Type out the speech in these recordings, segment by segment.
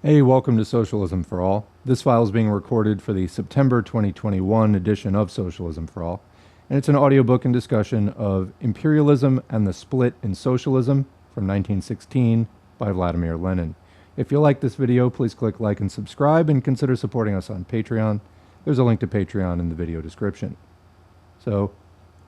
Hey, welcome to Socialism for All. This file is being recorded for the September 2021 edition of Socialism for All, and it's an audiobook and discussion of Imperialism and the Split in Socialism from 1916 by Vladimir Lenin. If you like this video, please click like and subscribe and consider supporting us on Patreon. There's a link to Patreon in the video description. So,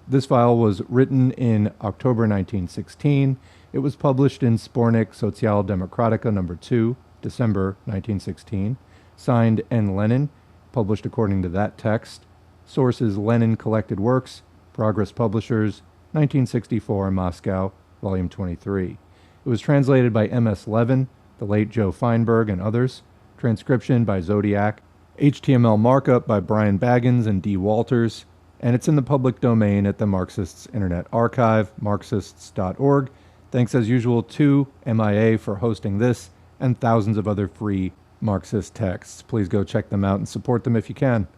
this file was written in October 1916. It was published in Spornik Sozialdemokratica No. 2, December 1916. Signed N. Lenin, published according to that text. Sources: Lenin Collected Works, Progress Publishers, 1964, Moscow, Volume 23. It was translated by M.S. Levin, the late Joe Feinberg, and others. Transcription by Zodiac. HTML markup by Brian Baggins and D. Walters. And it's in the public domain at the Marxists Internet Archive, marxists.org. Thanks as usual to MIA for hosting this and thousands of other free Marxist texts. Please go check them out and support them if you can.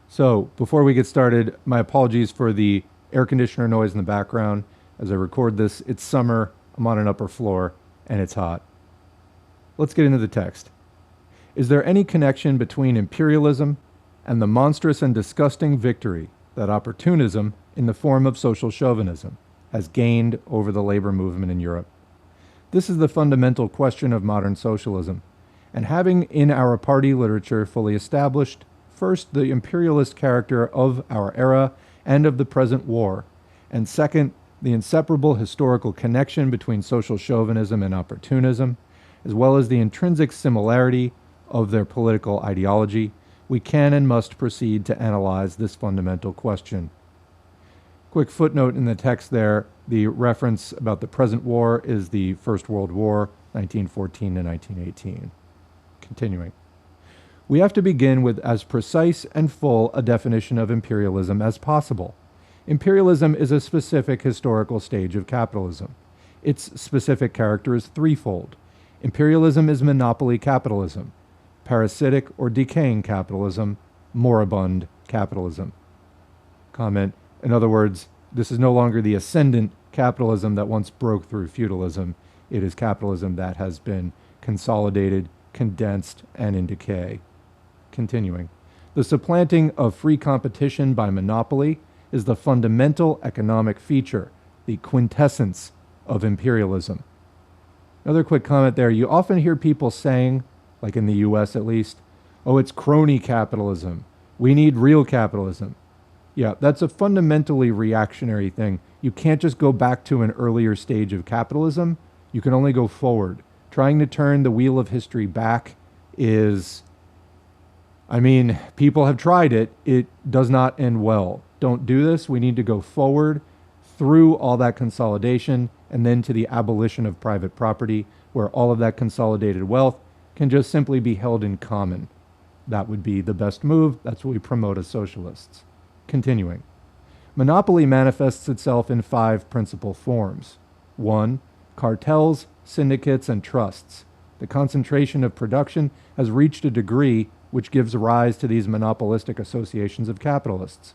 So, before we get started, my apologies for the air conditioner noise in the background. As I record this, it's summer, I'm on an upper floor, and it's hot. Let's get into the text. Is there any connection between imperialism and the monstrous and disgusting victory that opportunism, in the form of social chauvinism, has gained over the labor movement in Europe? This is the fundamental question of modern socialism, and having in our party literature fully established, first, the imperialist character of our era and of the present war, and second, the inseparable historical connection between social chauvinism and opportunism, as well as the intrinsic similarity of their political ideology, we can and must proceed to analyze this fundamental question. Quick footnote in the text there, the reference about the present war is the First World War, 1914 to 1918. Continuing. We have to begin with as precise and full a definition of imperialism as possible. Imperialism is a specific historical stage of capitalism. Its specific character is threefold. Imperialism is monopoly capitalism, parasitic or decaying capitalism, moribund capitalism. Comment: in other words, this is no longer the ascendant capitalism that once broke through feudalism. It is capitalism that has been consolidated, condensed, and in decay. Continuing. The supplanting of free competition by monopoly is the fundamental economic feature, the quintessence of imperialism. Another quick comment there. You often hear people saying, like in the US at least, oh, it's crony capitalism. We need real capitalism. Yeah, that's a fundamentally reactionary thing. You can't just go back to an earlier stage of capitalism. You can only go forward. Trying to turn the wheel of history back is, people have tried it. It does not end well. Don't do this. We need to go forward through all that consolidation and then to the abolition of private property, where all of that consolidated wealth can just simply be held in common. That would be the best move. That's what we promote as socialists. Continuing. Monopoly manifests itself in 5 principal forms. 1. Cartels, syndicates, and trusts. The concentration of production has reached a degree which gives rise to these monopolistic associations of capitalists.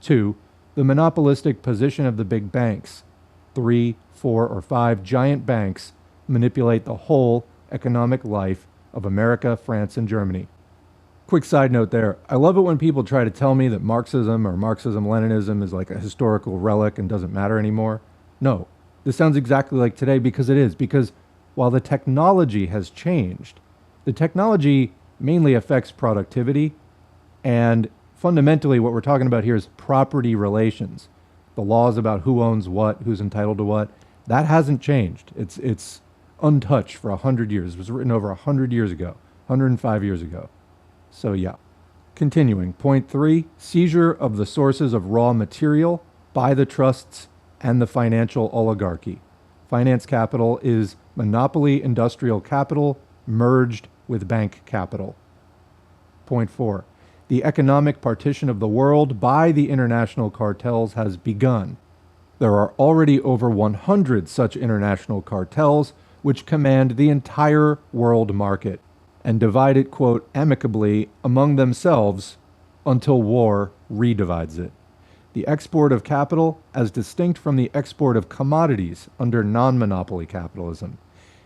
2. The monopolistic position of the big banks. 3, 4, or 5 giant banks manipulate the whole economic life of America, France, and Germany. Quick side note there. I love it when people try to tell me that Marxism or Marxism-Leninism is like a historical relic and doesn't matter anymore. No, this sounds exactly like today because it is. Because while the technology has changed, the technology mainly affects productivity, and fundamentally what we're talking about here is property relations. The laws about who owns what, who's entitled to what, that hasn't changed. It's untouched for 100 years. It was written over 100 years ago, 105 years ago. So yeah. Continuing. Point 3, seizure of the sources of raw material by the trusts and the financial oligarchy. Finance capital is monopoly industrial capital merged with bank capital. Point 4, the economic partition of the world by the international cartels has begun. There are already over 100 such international cartels which command the entire world market and divide it, quote, amicably among themselves until war redivides it. The export of capital as distinct from the export of commodities under non-monopoly capitalism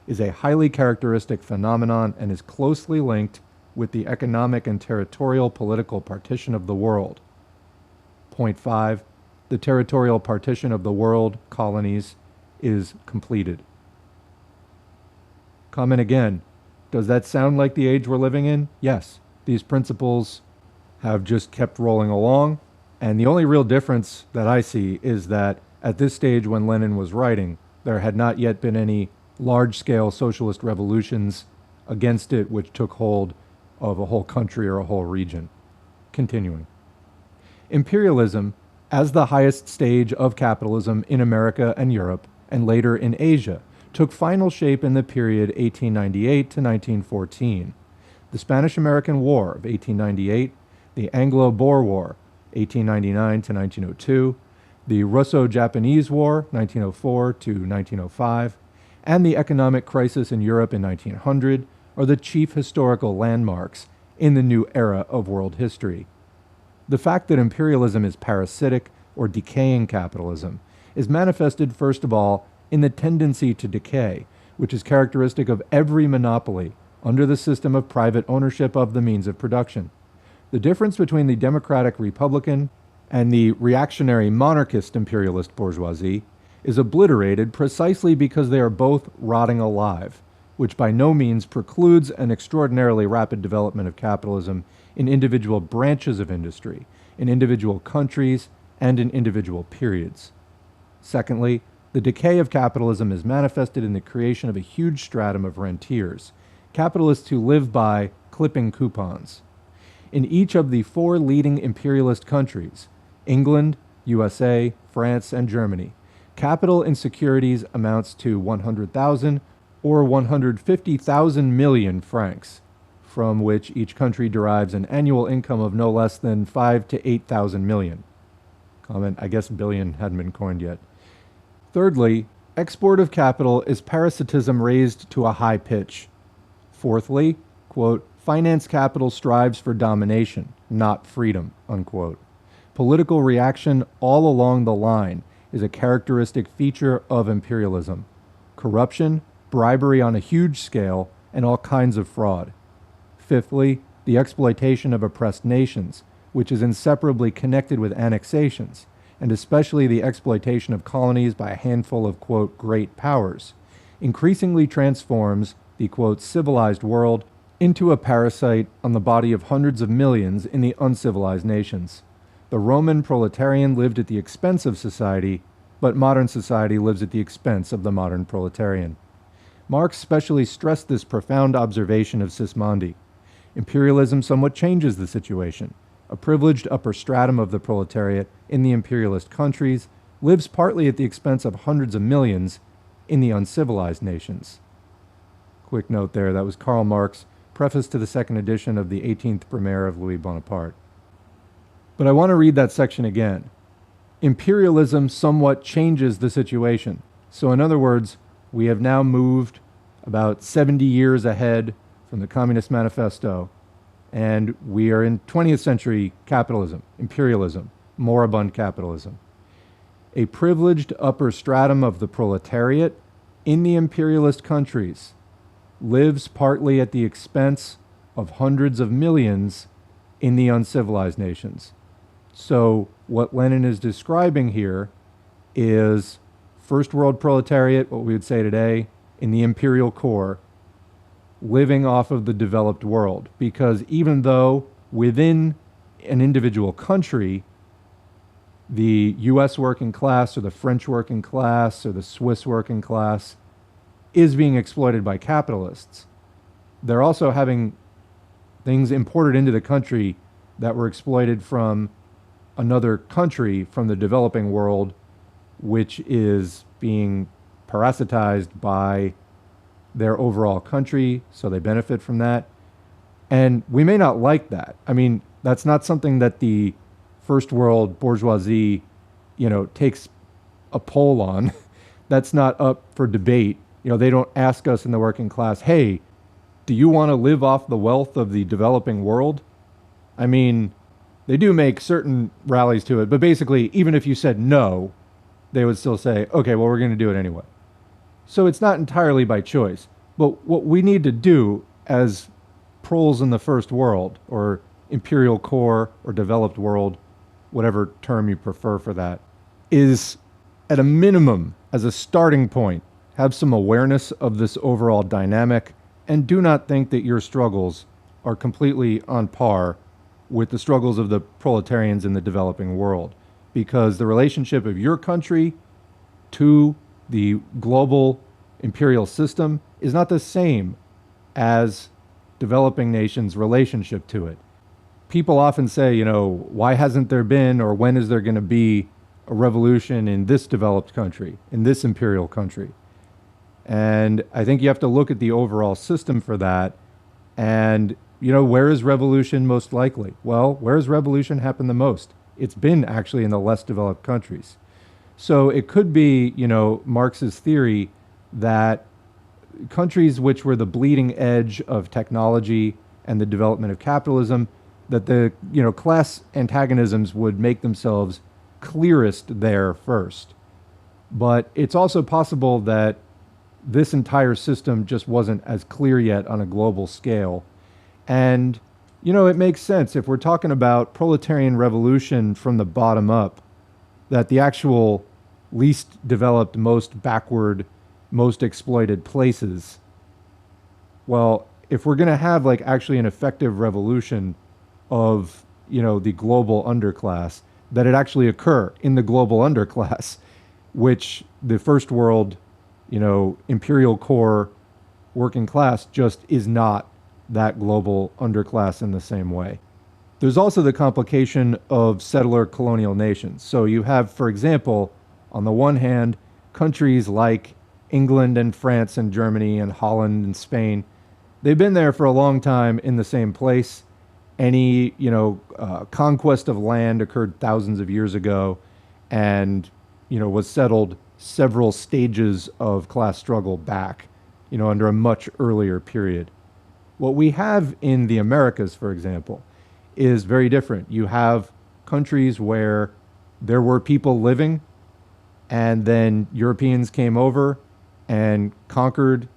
is a highly characteristic phenomenon and is closely linked with the economic and territorial political partition of the world. Point 5. The territorial partition of the world, colonies, is completed. Comment again. Does that sound like the age we're living in? Yes. These principles have just kept rolling along, and the only real difference that I see is that at this stage when Lenin was writing, there had not yet been any large-scale socialist revolutions against it which took hold of a whole country or a whole region. Continuing. Imperialism, as the highest stage of capitalism in America and Europe, and later in Asia, took final shape in the period 1898 to 1914. The Spanish-American War of 1898, the Anglo-Boer War, 1899 to 1902, the Russo-Japanese War, 1904 to 1905, and the economic crisis in Europe in 1900 are the chief historical landmarks in the new era of world history. The fact that imperialism is parasitic or decaying capitalism is manifested first of all in the tendency to decay, which is characteristic of every monopoly under the system of private ownership of the means of production. The difference between the democratic republican and the reactionary monarchist imperialist bourgeoisie is obliterated precisely because they are both rotting alive, which by no means precludes an extraordinarily rapid development of capitalism in individual branches of industry, in individual countries, and in individual periods. Secondly, the decay of capitalism is manifested in the creation of a huge stratum of rentiers, capitalists who live by clipping coupons. In each of the 4 leading imperialist countries, England, USA, France, and Germany, capital in securities amounts to 100,000 or 150,000 million francs, from which each country derives an annual income of no less than 5 to 8,000 million. Comment, I guess billion hadn't been coined yet. Thirdly, export of capital is parasitism raised to a high pitch. Fourthly, quote, finance capital strives for domination, not freedom, unquote. Political reaction all along the line is a characteristic feature of imperialism. Corruption, bribery on a huge scale, and all kinds of fraud. Fifthly, the exploitation of oppressed nations, which is inseparably connected with annexations, and especially the exploitation of colonies by a handful of, quote, great powers, increasingly transforms the, quote, civilized world into a parasite on the body of hundreds of millions in the uncivilized nations. The Roman proletarian lived at the expense of society, but modern society lives at the expense of the modern proletarian. Marx specially stressed this profound observation of Sismondi. Imperialism somewhat changes the situation. A privileged upper stratum of the proletariat in the imperialist countries lives partly at the expense of hundreds of millions in the uncivilized nations. Quick note there, that was Karl Marx, preface to the second edition of the 18th Brumaire of Louis Bonaparte. But I want to read that section again. Imperialism somewhat changes the situation. So in other words, we have now moved about 70 years ahead from the Communist Manifesto, and we are in 20th century capitalism, imperialism, moribund capitalism. A privileged upper stratum of the proletariat in the imperialist countries lives partly at the expense of hundreds of millions in the uncivilized nations. So what Lenin is describing here is first world proletariat, what we would say today, in the imperial core, living off of the developed world. Because even though within an individual country, the US working class or the French working class or the Swiss working class is being exploited by capitalists, they're also having things imported into the country that were exploited from another country, from the developing world, which is being parasitized by their overall country, so they benefit from that. And we may not like that. I mean, that's not something that the first world bourgeoisie, takes a poll on. That's not up for debate. They don't ask us in the working class, hey, do you want to live off the wealth of the developing world? I mean, they do make certain rallies to it, but basically, even if you said no, they would still say, okay, well, we're going to do it anyway. So it's not entirely by choice. But what we need to do as proles in the first world, or imperial core, or developed world, whatever term you prefer for that, is at a minimum, as a starting point, have some awareness of this overall dynamic, and do not think that your struggles are completely on par with the struggles of the proletarians in the developing world. Because the relationship of your country to the global imperial system is not the same as developing nations' relationship to it. People often say, why hasn't there been, or when is there going to be a revolution in this developed country, in this imperial country? And I think you have to look at the overall system for that. And, where is revolution most likely? Well, where has revolution happened the most? It's been actually in the less developed countries. So it could be, Marx's theory that countries which were the bleeding edge of technology and the development of capitalism, that the, class antagonisms would make themselves clearest there first. But it's also possible that this entire system just wasn't as clear yet on a global scale. And, it makes sense if we're talking about proletarian revolution from the bottom up, that the actual least developed, most backward, most exploited places, well, if we're going to have actually an effective revolution of, the global underclass, that it actually occur in the global underclass, which the first world, imperial core working class just is not that global underclass in the same way. There's also the complication of settler colonial nations. So you have, for example, on the one hand, countries like England and France and Germany and Holland and Spain. They've been there for a long time in the same place. Any, conquest of land occurred thousands of years ago and, was settled several stages of class struggle back, under a much earlier period. What we have in the Americas, for example, is very different. You have countries where there were people living, and then Europeans came over and conquered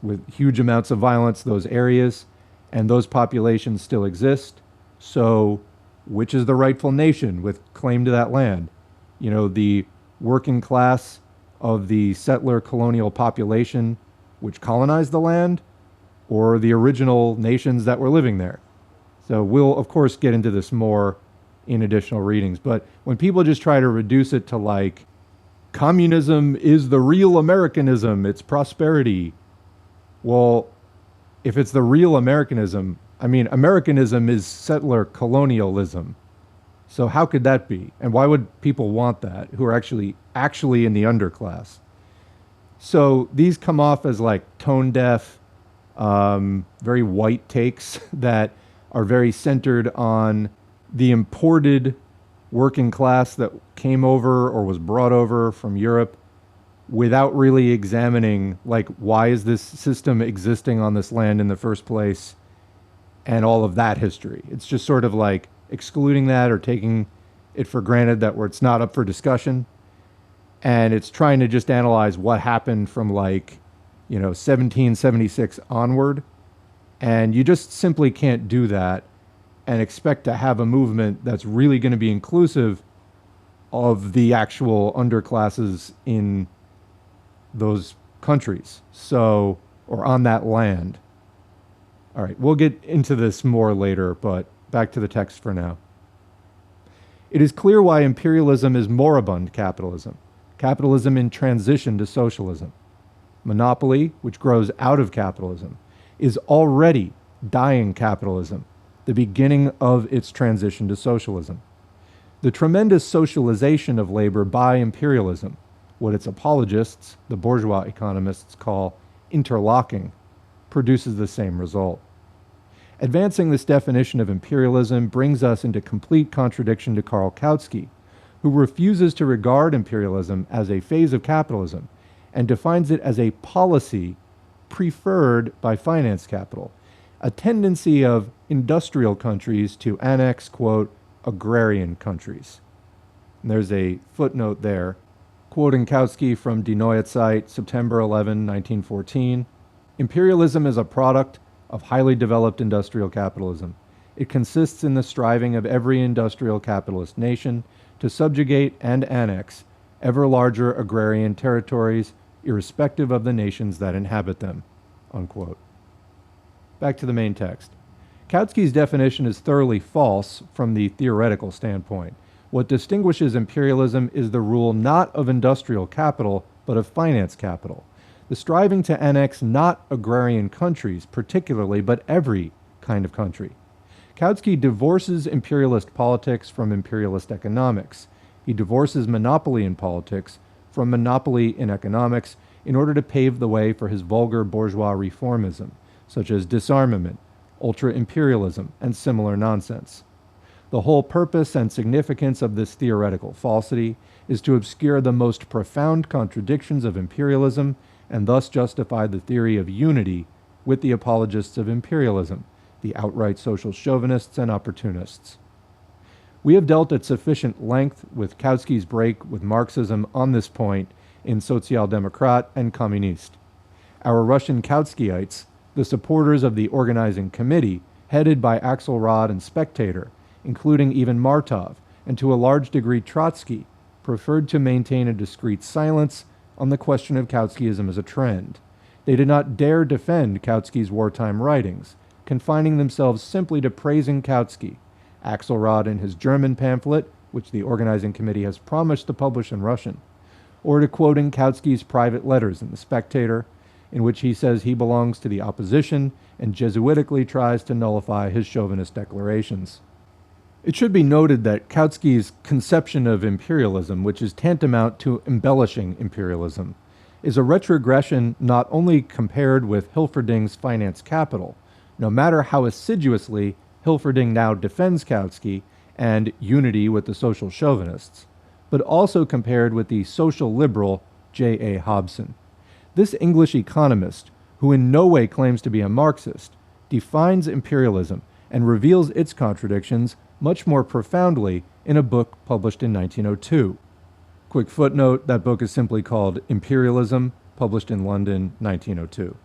with huge amounts of violence those areas, and those populations still exist. So which is the rightful nation with claim to that land? The working class of the settler colonial population which colonized the land, or the original nations that were living there? So we'll, of course, get into this more in additional readings. But when people just try to reduce it to communism is the real Americanism, it's prosperity. Well, if it's the real Americanism, Americanism is settler colonialism. So how could that be? And why would people want that who are actually in the underclass? So these come off as tone deaf, very white takes that are very centered on the imported working class that came over or was brought over from Europe, without really examining why is this system existing on this land in the first place, and all of that history. It's just sort of excluding that or taking it for granted that it's not up for discussion. And it's trying to just analyze what happened from 1776 onward. And you just simply can't do that and expect to have a movement that's really going to be inclusive of the actual underclasses in those countries, or on that land. All right, we'll get into this more later, but back to the text for now. It is clear why imperialism is moribund capitalism, capitalism in transition to socialism. Monopoly, which grows out of capitalism, is already dying capitalism, the beginning of its transition to socialism. The tremendous socialization of labor by imperialism, what its apologists, the bourgeois economists, call interlocking, produces the same result. Advancing this definition of imperialism brings us into complete contradiction to Karl Kautsky, who refuses to regard imperialism as a phase of capitalism and defines it as a policy preferred by finance capital, a tendency of industrial countries to annex, quote, agrarian countries. And there's a footnote there, quoting Kautsky from Die Neue Zeit, September 11, 1914. Imperialism is a product of highly developed industrial capitalism. It consists in the striving of every industrial capitalist nation to subjugate and annex ever larger agrarian territories, irrespective of the nations that inhabit them." Unquote. Back to the main text. Kautsky's definition is thoroughly false from the theoretical standpoint. What distinguishes imperialism is the rule not of industrial capital, but of finance capital. The striving to annex not agrarian countries particularly, but every kind of country. Kautsky divorces imperialist politics from imperialist economics. He divorces monopoly in politics from monopoly in economics in order to pave the way for his vulgar bourgeois reformism, such as disarmament, ultra-imperialism, and similar nonsense. The whole purpose and significance of this theoretical falsity is to obscure the most profound contradictions of imperialism and thus justify the theory of unity with the apologists of imperialism, the outright social chauvinists and opportunists. We have dealt at sufficient length with Kautsky's break with Marxism on this point in Social Democrat and Communist. Our Russian Kautskyites, the supporters of the organizing committee, headed by Axelrod and Spectator, including even Martov, and to a large degree Trotsky, preferred to maintain a discreet silence on the question of Kautskism as a trend. They did not dare defend Kautsky's wartime writings, confining themselves simply to praising Kautsky. Axelrod in his German pamphlet, which the organizing committee has promised to publish in Russian, or to quoting Kautsky's private letters in The Spectator, in which he says he belongs to the opposition and Jesuitically tries to nullify his chauvinist declarations. It should be noted that Kautsky's conception of imperialism, which is tantamount to embellishing imperialism, is a retrogression not only compared with Hilferding's finance capital, no matter how assiduously Hilferding now defends Kautsky and unity with the social chauvinists, but also compared with the social liberal J.A. Hobson. This English economist, who in no way claims to be a Marxist, defines imperialism and reveals its contradictions much more profoundly in a book published in 1902. Quick footnote, that book is simply called Imperialism, published in London, 1902.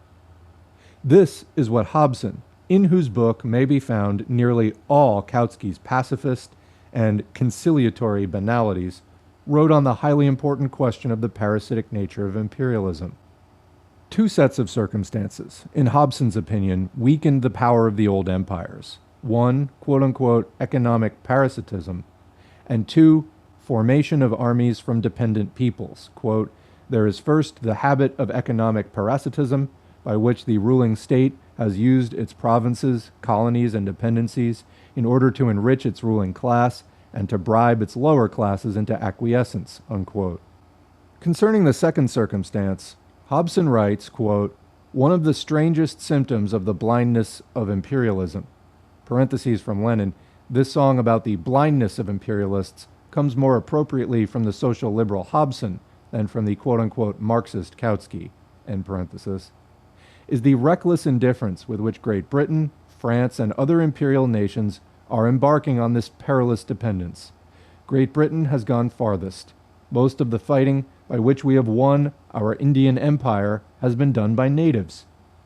This is what Hobson, in whose book may be found nearly all Kautsky's pacifist and conciliatory banalities, wrote on the highly important question of the parasitic nature of imperialism. Two sets of circumstances, in Hobson's opinion, weakened the power of the old empires. One, quote-unquote, economic parasitism, and two, formation of armies from dependent peoples. Quote, there is first the habit of economic parasitism, by which the ruling state has used its provinces, colonies, and dependencies in order to enrich its ruling class and to bribe its lower classes into acquiescence, unquote. Concerning the second circumstance, Hobson writes, quote, one of the strangest symptoms of the blindness of imperialism, parentheses from Lenin, this song about the blindness of imperialists comes more appropriately from the social liberal Hobson than from the quote-unquote Marxist Kautsky, end parenthesis, is the reckless indifference with which Great Britain, France, and other imperial nations are embarking on this perilous dependence. Great Britain has gone farthest. Most of the fighting by which we have won our Indian empire has been done by natives.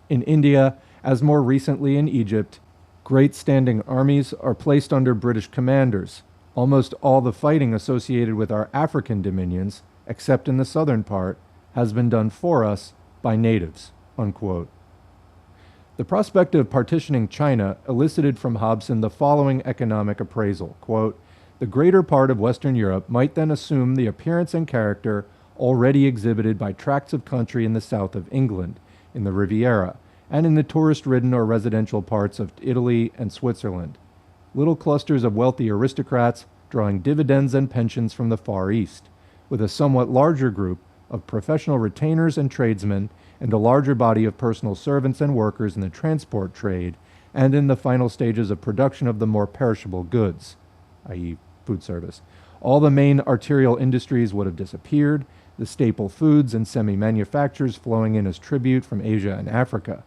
In India, as more recently in Egypt, great standing armies are placed under British commanders. Almost all the fighting associated with our African dominions, except in the southern part, has been done for us by natives, unquote. The prospect of partitioning China elicited from Hobson the following economic appraisal, quote, the greater part of Western Europe might then assume the appearance and character already exhibited by tracts of country in the south of England, in the Riviera, and in the tourist-ridden or residential parts of Italy and Switzerland. Little clusters of wealthy aristocrats drawing dividends and pensions from the Far East, with a somewhat larger group of professional retainers and tradesmen and a larger body of personal servants and workers in the transport trade and in the final stages of production of the more perishable goods, i.e. food service. All the main arterial industries would have disappeared, the staple foods and semi-manufactures flowing in as tribute from Asia and Africa.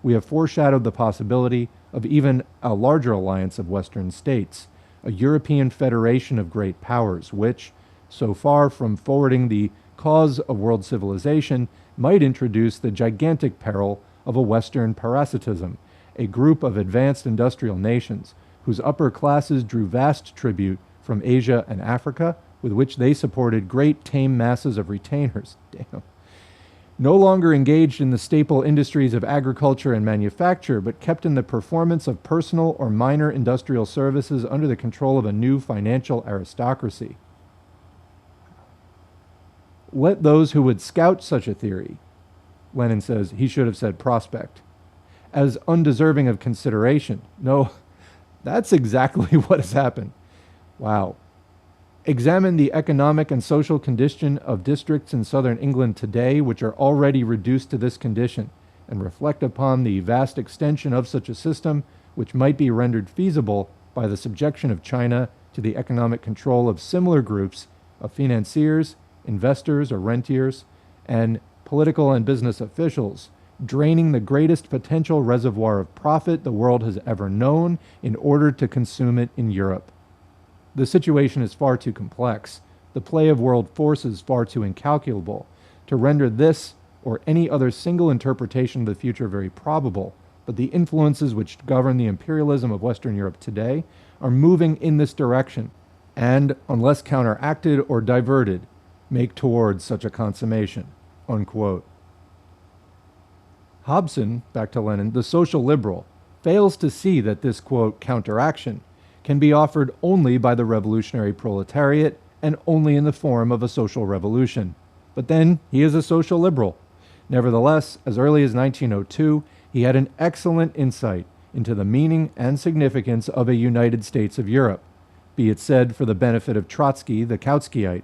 We have foreshadowed the possibility of even a larger alliance of Western states, a European federation of great powers, which, so far from forwarding the cause of world civilization, might introduce the gigantic peril of a Western parasitism, a group of advanced industrial nations whose upper classes drew vast tribute from Asia and Africa, with which they supported great tame masses of retainers. Damn. No longer engaged in the staple industries of agriculture and manufacture, but kept in the performance of personal or minor industrial services under the control of a new financial aristocracy. Let those who would scout such a theory, Lenin says, he should have said prospect, as undeserving of consideration. No, that's exactly what has happened. Wow. Examine the economic and social condition of districts in southern England today, which are already reduced to this condition, and reflect upon the vast extension of such a system, which might be rendered feasible by the subjection of China to the economic control of similar groups of financiers, investors or rentiers, and political and business officials, draining the greatest potential reservoir of profit the world has ever known in order to consume it in Europe. The situation is far too complex, the play of world forces far too incalculable, to render this or any other single interpretation of the future very probable, but the influences which govern the imperialism of Western Europe today are moving in this direction, and, unless counteracted or diverted, make towards such a consummation." Unquote. Hobson, back to Lenin, the social liberal, fails to see that this, quote, counteraction can be offered only by the revolutionary proletariat and only in the form of a social revolution. But then he is a social liberal. Nevertheless, as early as 1902, he had an excellent insight into the meaning and significance of a United States of Europe, be it said for the benefit of Trotsky, the Kautskyiite,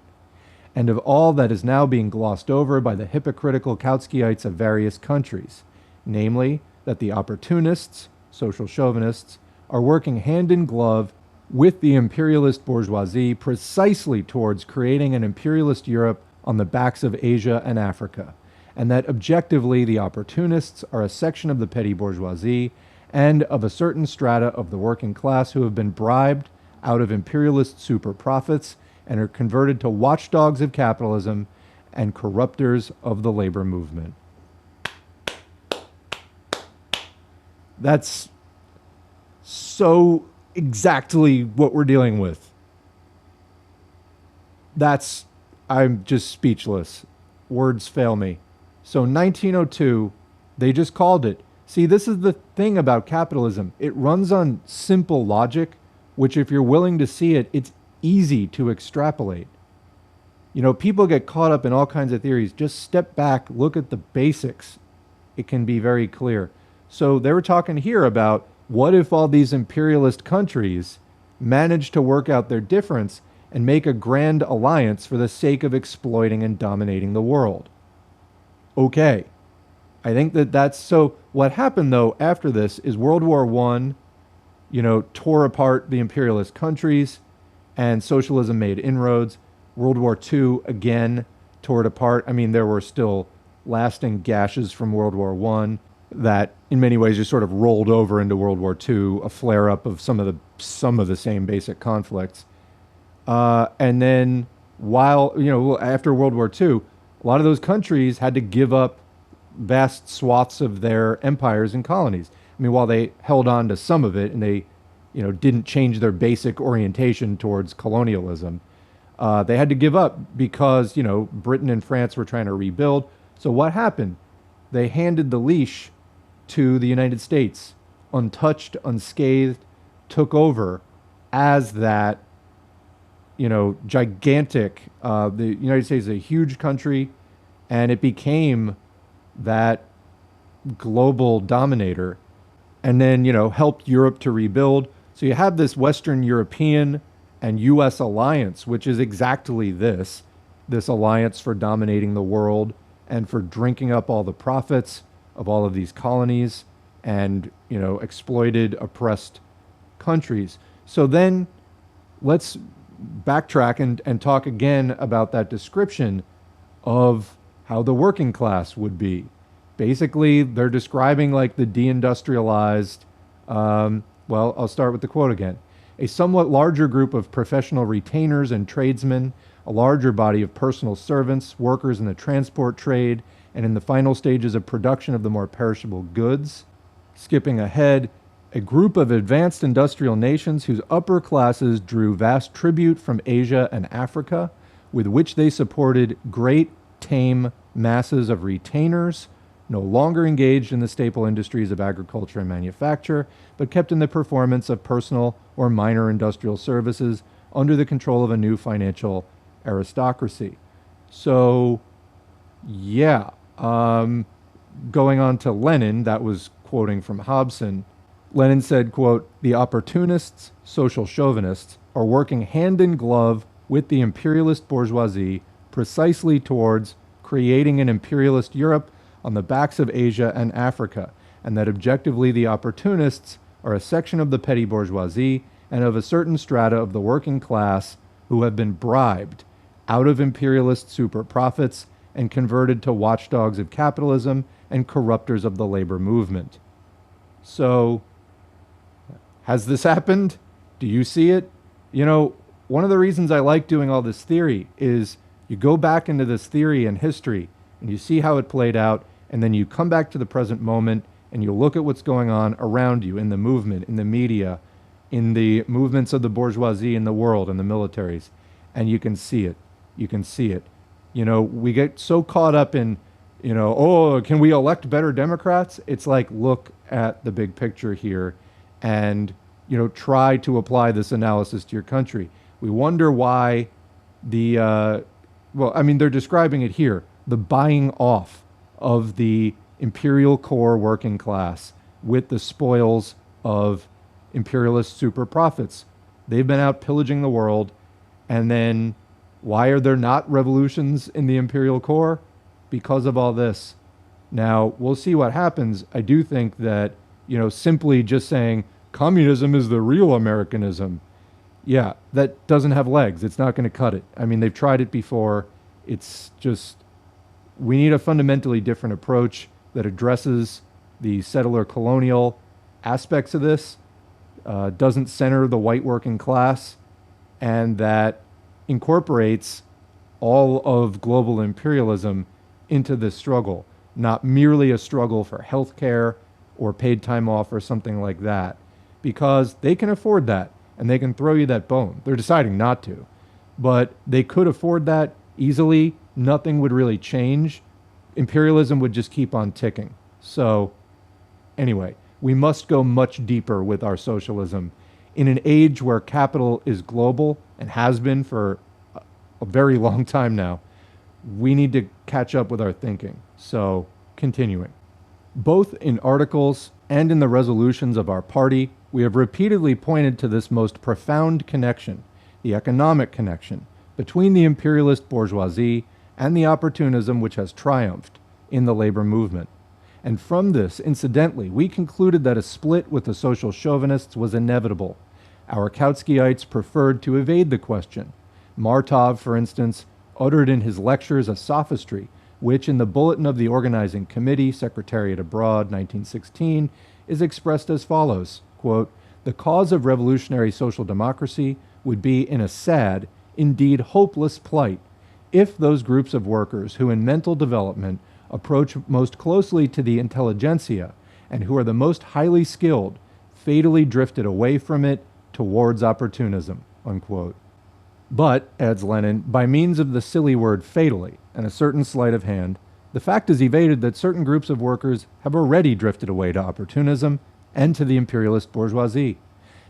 and of all that is now being glossed over by the hypocritical Kautskyites of various countries, namely that the opportunists, social chauvinists, are working hand in glove with the imperialist bourgeoisie precisely towards creating an imperialist Europe on the backs of Asia and Africa, and that objectively the opportunists are a section of the petty bourgeoisie and of a certain strata of the working class who have been bribed out of imperialist super profits and are converted to watchdogs of capitalism and corruptors of the labor movement. That's so exactly what we're dealing with. I'm just speechless. Words fail me. So 1902, they just called it. See, this is the thing about capitalism. It runs on simple logic, which if you're willing to see it, it's easy to extrapolate. You know, people get caught up in all kinds of theories. Just step back, look at the basics. It can be very clear. So they were talking here about what if all these imperialist countries manage to work out their difference and make a grand alliance for the sake of exploiting and dominating the world? Okay. I think that's so. What happened though after this is World War I, tore apart the imperialist countries and socialism made inroads. World War II again tore it apart. I mean, there were still lasting gashes from World War I that in many ways just sort of rolled over into World War II, a flare-up of some of the same basic conflicts. And then after World War II, a lot of those countries had to give up vast swaths of their empires and colonies. I mean, while they held on to some of it and they, didn't change their basic orientation towards colonialism, they had to give up because, Britain and France were trying to rebuild. So what happened? They handed the leash to the United States, untouched, unscathed, took over as that, gigantic, the United States is a huge country, and it became that global dominator, and then, helped Europe to rebuild. So you have this Western European and U.S. alliance, which is exactly this alliance for dominating the world and for drinking up all the profits of all of these colonies and, exploited, oppressed countries. So then let's backtrack and talk again about that description of how the working class would be. Basically, they're describing like the deindustrialized, I'll start with the quote again. A somewhat larger group of professional retainers and tradesmen, a larger body of personal servants, workers in the transport trade, and in the final stages of production of the more perishable goods. Skipping ahead, a group of advanced industrial nations whose upper classes drew vast tribute from Asia and Africa, with which they supported great tame masses of retainers, no longer engaged in the staple industries of agriculture and manufacture, but kept in the performance of personal or minor industrial services under the control of a new financial aristocracy. So, yeah, going on to Lenin, that was quoting from Hobson. Lenin said, quote, "The opportunists, social chauvinists, are working hand in glove with the imperialist bourgeoisie precisely towards creating an imperialist Europe on the backs of Asia and Africa, and that objectively the opportunists are a section of the petty bourgeoisie and of a certain strata of the working class who have been bribed out of imperialist super profits and converted to watchdogs of capitalism and corruptors of the labor movement." So, has this happened? Do you see it? You know, one of the reasons I like doing all this theory is you go back into this theory and history and you see how it played out, and then you come back to the present moment and you look at what's going on around you in the movement, in the media, in the movements of the bourgeoisie in the world and the militaries, and you can see it. You can see it. You know, we get so caught up in, you know, oh, can we elect better Democrats? It's like, look at the big picture here and, you know, try to apply this analysis to your country. We wonder why the, well, I mean, they're describing it here, the buying off of the imperial core working class with the spoils of imperialist super profits. They've been out pillaging the world, and then why are there not revolutions in the imperial core? Because of all this. Now, we'll see what happens. I do think that, you know, simply just saying communism is the real Americanism, yeah, that doesn't have legs. It's not going to cut it. I mean, they've tried it before. It's just, we need a fundamentally different approach that addresses the settler colonial aspects of this, doesn't center the white working class, and that incorporates all of global imperialism into this struggle, not merely a struggle for health care or paid time off or something like that, because they can afford that and they can throw you that bone. They're deciding not to, but they could afford that easily. Nothing would really change. Imperialism would just keep on ticking. So anyway, we must go much deeper with our socialism. In an age where capital is global and has been for a very long time now, we need to catch up with our thinking. So, continuing. Both in articles and in the resolutions of our party, we have repeatedly pointed to this most profound connection, the economic connection, between the imperialist bourgeoisie and the opportunism which has triumphed in the labor movement. And from this, incidentally, we concluded that a split with the social chauvinists was inevitable. Our Kautskyites preferred to evade the question. Martov, for instance, uttered in his lectures a sophistry, which in the Bulletin of the Organizing Committee, Secretariat Abroad, 1916, is expressed as follows, quote, "The cause of revolutionary social democracy would be in a sad, indeed hopeless plight, if those groups of workers who in mental development approach most closely to the intelligentsia and who are the most highly skilled fatally drifted away from it towards opportunism," unquote. But, adds Lenin, by means of the silly word fatally and a certain sleight of hand, the fact is evaded that certain groups of workers have already drifted away to opportunism and to the imperialist bourgeoisie.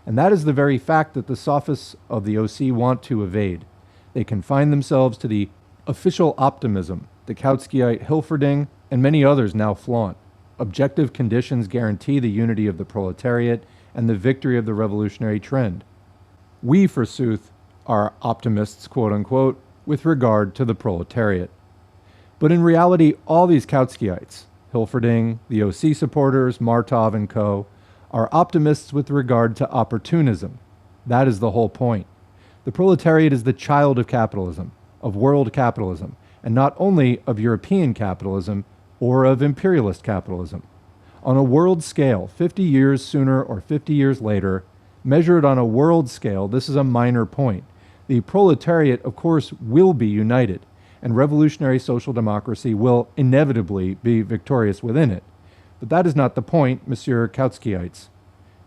And that is the very fact that the sophists of the OC want to evade. They confine themselves to the official optimism the Kautskyite Hilferding and many others now flaunt. Objective conditions guarantee the unity of the proletariat and the victory of the revolutionary trend. We, forsooth, are optimists, quote unquote, with regard to the proletariat. But in reality, all these Kautskyites, Hilferding, the OC supporters, Martov and co., are optimists with regard to opportunism. That is the whole point. The proletariat is the child of capitalism, of world capitalism, and not only of European capitalism or of imperialist capitalism. On a world scale, 50 years sooner or 50 years later, measured on a world scale, this is a minor point. The proletariat, of course, will be united, and revolutionary social democracy will inevitably be victorious within it. But that is not the point, Monsieur Kautskyites.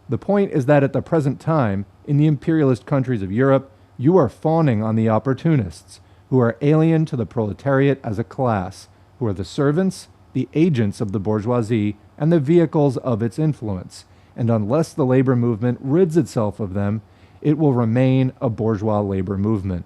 The point is that at the present time, in the imperialist countries of Europe, you are fawning on the opportunists, who are alien to the proletariat as a class, who are the servants, the agents of the bourgeoisie, and the vehicles of its influence. And unless the labor movement rids itself of them, it will remain a bourgeois labor movement.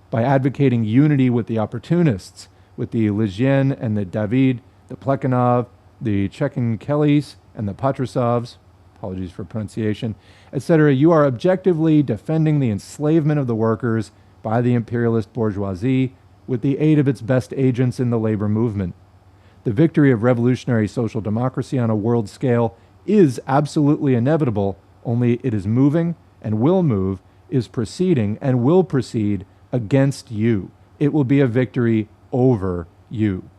By advocating unity with the opportunists, with the Ligienne and the David, the Plekhanov, the Chekhin-Kellys, and the Patrusovs, apologies for pronunciation, etc., you are objectively defending the enslavement of the workers by the imperialist bourgeoisie with the aid of its best agents in the labor movement. The victory of revolutionary social democracy on a world scale is absolutely inevitable, only it is moving and will move, is proceeding and will proceed against you. It will be a victory over you.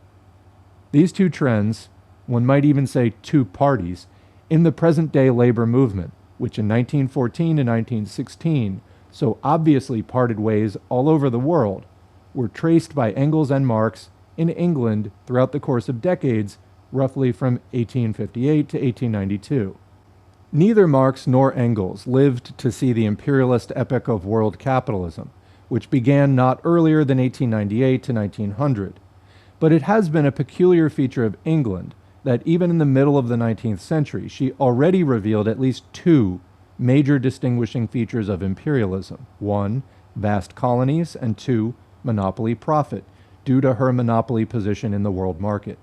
These two trends, one might even say two parties, in the present-day labor movement, which in 1914 and 1916 so obviously parted ways all over the world, were traced by Engels and Marx in England throughout the course of decades, roughly from 1858 to 1892. Neither Marx nor Engels lived to see the imperialist epoch of world capitalism, which began not earlier than 1898 to 1900. But it has been a peculiar feature of England that even in the middle of the 19th century, she already revealed at least two major distinguishing features of imperialism. One, vast colonies, and two, monopoly profit, due to her monopoly position in the world market.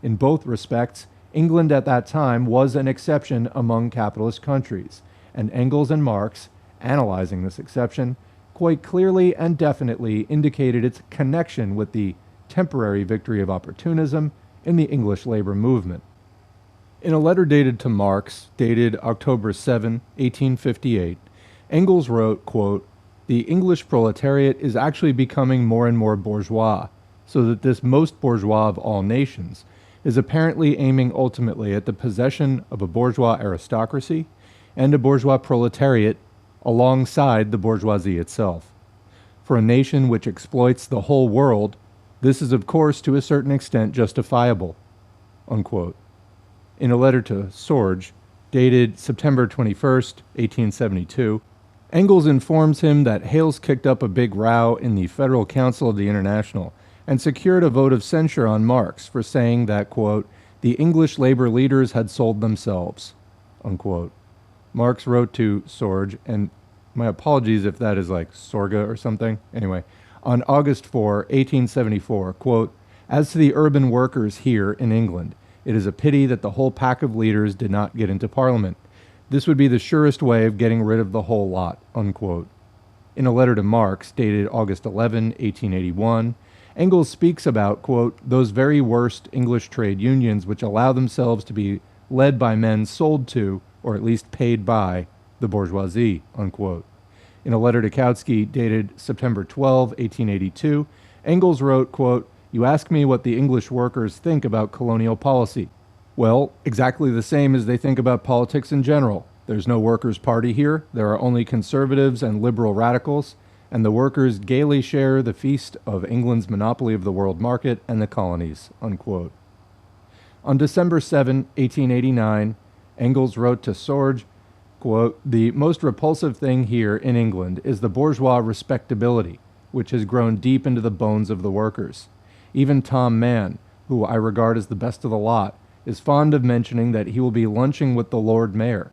In both respects, England at that time was an exception among capitalist countries, and Engels and Marx, analyzing this exception, quite clearly and definitely indicated its connection with the temporary victory of opportunism in the English labor movement. In a letter dated to Marx, dated October 7, 1858, Engels wrote, quote, "The English proletariat is actually becoming more and more bourgeois, so that this most bourgeois of all nations is apparently aiming ultimately at the possession of a bourgeois aristocracy and a bourgeois proletariat alongside the bourgeoisie itself. For a nation which exploits the whole world, this is of course to a certain extent justifiable," unquote. In a letter to Sorge, dated September 21st, 1872, Engels informs him that Hales kicked up a big row in the Federal Council of the International and secured a vote of censure on Marx for saying that, quote, "the English labor leaders had sold themselves," unquote. Marx wrote to Sorge, and my apologies if that is like Sorga or something, anyway, on August 4, 1874, quote, "As to the urban workers here in England, it is a pity that the whole pack of leaders did not get into Parliament. This would be the surest way of getting rid of the whole lot," unquote. In a letter to Marx, dated August 11, 1881, Engels speaks about, quote, "those very worst English trade unions which allow themselves to be led by men sold to, or at least paid by, the bourgeoisie," unquote. In a letter to Kautsky, dated September 12, 1882, Engels wrote, quote, "You ask me what the English workers think about colonial policy. Well, exactly the same as they think about politics in general. There's no workers' party here. There are only conservatives and liberal radicals, and the workers gaily share the feast of England's monopoly of the world market and the colonies," unquote. On December 7, 1889, Engels wrote to Sorge, quote, "The most repulsive thing here in England is the bourgeois respectability, which has grown deep into the bones of the workers. Even Tom Mann, who I regard as the best of the lot, is fond of mentioning that he will be lunching with the Lord Mayor.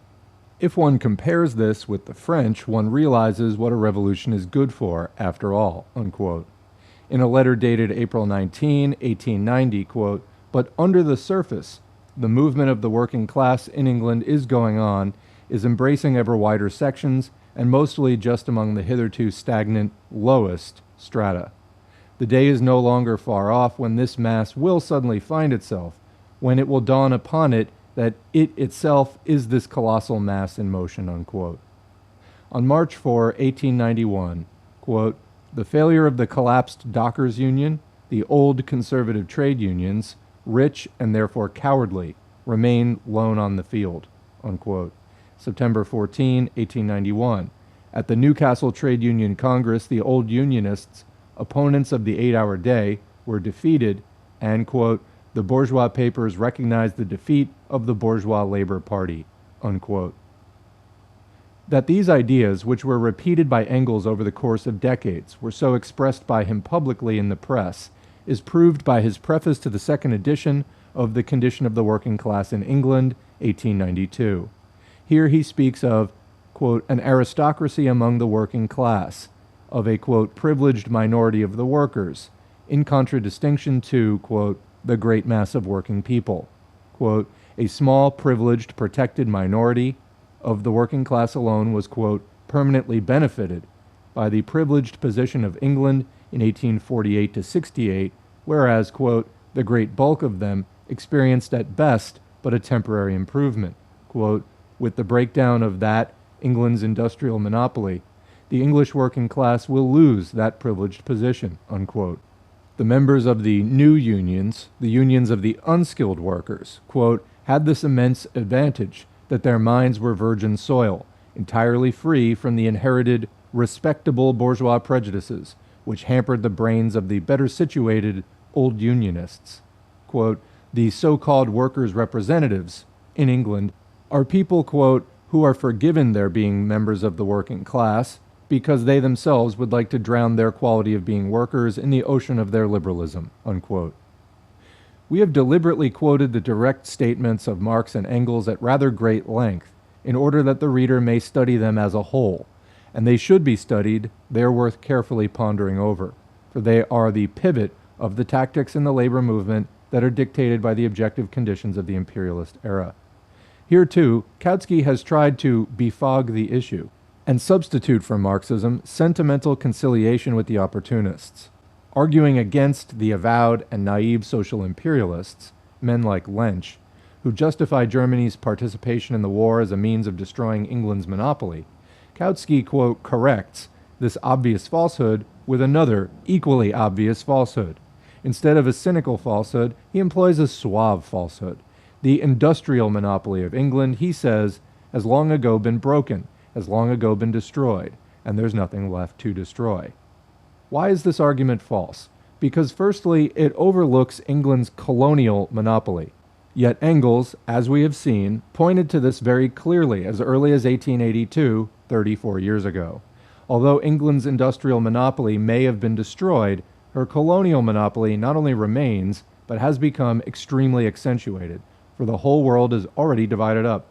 If one compares this with the French, one realizes what a revolution is good for, after all," unquote. In a letter dated April 19, 1890, quote, "But under the surface, the movement of the working class in England is going on, is embracing ever wider sections, and mostly just among the hitherto stagnant, lowest strata. The day is no longer far off when this mass will suddenly find itself, when it will dawn upon it that it itself is this colossal mass in motion," unquote. On March 4, 1891, quote, "The failure of the collapsed Dockers Union, the old conservative trade unions, rich and therefore cowardly, remain lone on the field," unquote. September 14, 1891, "At the Newcastle Trade Union Congress, the old unionists opponents of the 8-hour day were defeated, and, quote, the bourgeois papers recognized the defeat of the bourgeois Labor Party, unquote. That these ideas, which were repeated by Engels over the course of decades, were so expressed by him publicly in the press, is proved by his preface to the second edition of The Condition of the Working Class in England, 1892. Here he speaks of, quote, an aristocracy among the working class, of a, quote, privileged minority of the workers, in contradistinction to, quote, the great mass of working people, quote, a small, privileged, protected minority of the working class alone was, quote, permanently benefited by the privileged position of England in 1848 to 68, whereas, quote, the great bulk of them experienced at best but a temporary improvement, quote, with the breakdown of that England's industrial monopoly, the English working class will lose that privileged position, unquote. The members of the new unions, the unions of the unskilled workers, quote, had this immense advantage that their minds were virgin soil, entirely free from the inherited, respectable bourgeois prejudices, which hampered the brains of the better situated old unionists. Quote, the so-called workers' representatives in England are people, quote, who are forgiven their being members of the working class because they themselves would like to drown their quality of being workers in the ocean of their liberalism, unquote. We have deliberately quoted the direct statements of Marx and Engels at rather great length in order that the reader may study them as a whole, and they should be studied. They are worth carefully pondering over, for they are the pivot of the tactics in the labor movement that are dictated by the objective conditions of the imperialist era. Here, too, Kautsky has tried to befog the issue and substitute for Marxism sentimental conciliation with the opportunists, arguing against the avowed and naive social imperialists, men like Lensch, who justify Germany's participation in the war as a means of destroying England's monopoly. Kautsky, quote, corrects this obvious falsehood with another equally obvious falsehood. Instead of a cynical falsehood, he employs a suave falsehood. The industrial monopoly of England, he says, has long ago been broken, has long ago been destroyed, and there's nothing left to destroy. Why is this argument false? Because firstly, it overlooks England's colonial monopoly. Yet Engels, as we have seen, pointed to this very clearly as early as 1882, 34 years ago. Although England's industrial monopoly may have been destroyed, her colonial monopoly not only remains, but has become extremely accentuated, for the whole world is already divided up.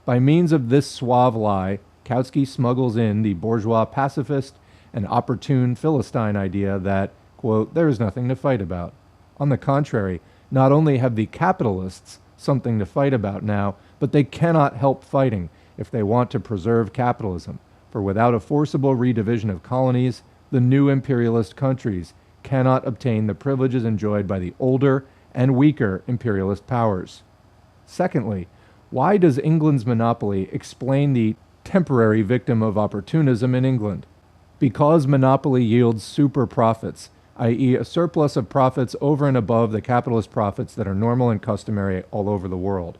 By means of this suave lie, Kautsky smuggles in the bourgeois pacifist and opportune Philistine idea that, quote, there is nothing to fight about. On the contrary, not only have the capitalists something to fight about now, but they cannot help fighting if they want to preserve capitalism, for without a forcible redivision of colonies, the new imperialist countries cannot obtain the privileges enjoyed by the older and weaker imperialist powers. Secondly, why does England's monopoly explain the temporary victim of opportunism in England? Because monopoly yields super profits, i.e. a surplus of profits over and above the capitalist profits that are normal and customary all over the world.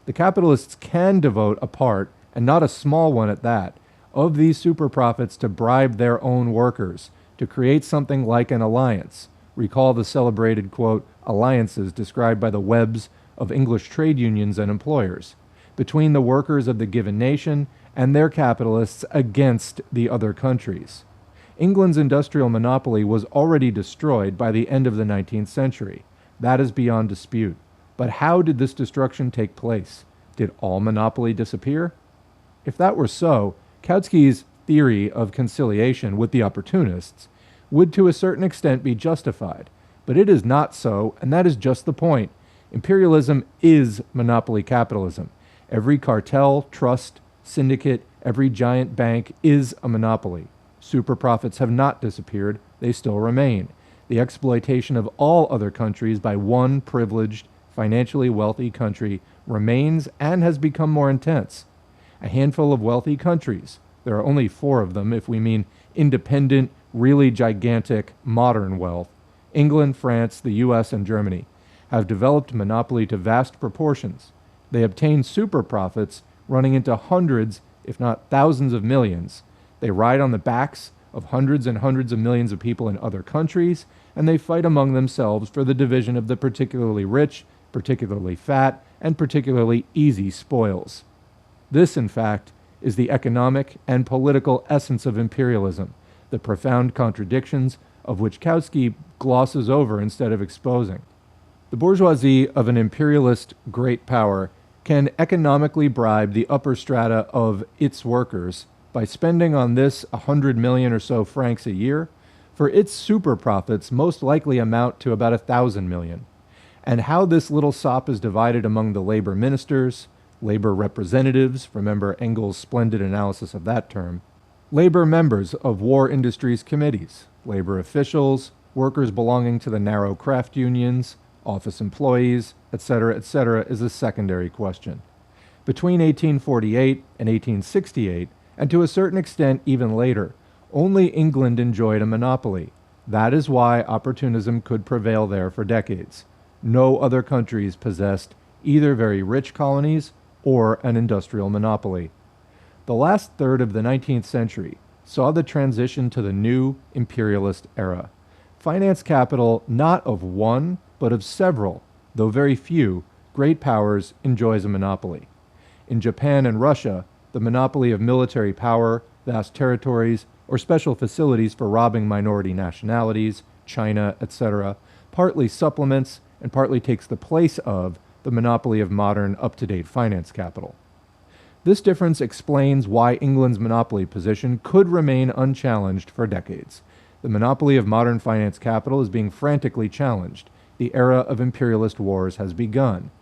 The capitalists can devote a part, and not a small one at that, of these super profits to bribe their own workers, to create something like an alliance. Recall the celebrated, quote, alliances described by the webs of English trade unions and employers, between the workers of the given nation and their capitalists against the other countries. England's industrial monopoly was already destroyed by the end of the 19th century. That is beyond dispute. But how did this destruction take place? Did all monopoly disappear? If that were so, Kautsky's theory of conciliation with the opportunists would to a certain extent be justified. But it is not so, and that is just the point. Imperialism is monopoly capitalism. Every cartel, trust, syndicate, every giant bank is a monopoly. Super profits have not disappeared, they still remain. The exploitation of all other countries by one privileged, financially wealthy country remains and has become more intense. A handful of wealthy countries, there are only 4 of them if we mean independent, really gigantic, modern wealth, England, France, the US, and Germany, have developed monopoly to vast proportions. They obtain super profits running into hundreds, if not thousands of millions. They ride on the backs of hundreds and hundreds of millions of people in other countries, and they fight among themselves for the division of the particularly rich, particularly fat, and particularly easy spoils. This, in fact, is the economic and political essence of imperialism, the profound contradictions of which Kautsky glosses over instead of exposing. The bourgeoisie of an imperialist great power can economically bribe the upper strata of its workers by spending on this 100 million or so francs a year, for its super profits most likely amount to about 1,000 million. And how this little sop is divided among the labor ministers, labor representatives, remember Engels' splendid analysis of that term, labor members of war industries committees, labor officials, workers belonging to the narrow craft unions, office employees, etc., is a secondary question. Between 1848 and 1868, and to a certain extent even later, only England enjoyed a monopoly. That is why opportunism could prevail there for decades. No other countries possessed either very rich colonies or an industrial monopoly. The last third of the 19th century saw the transition to the new imperialist era. Finance capital not of one, but of several, though very few, great powers enjoys a monopoly. In Japan and Russia, the monopoly of military power, vast territories, or special facilities for robbing minority nationalities, China, etc., partly supplements and partly takes the place of the monopoly of modern, up-to-date finance capital. This difference explains why England's monopoly position could remain unchallenged for decades. The monopoly of modern finance capital is being frantically challenged. The era of imperialist wars has begun.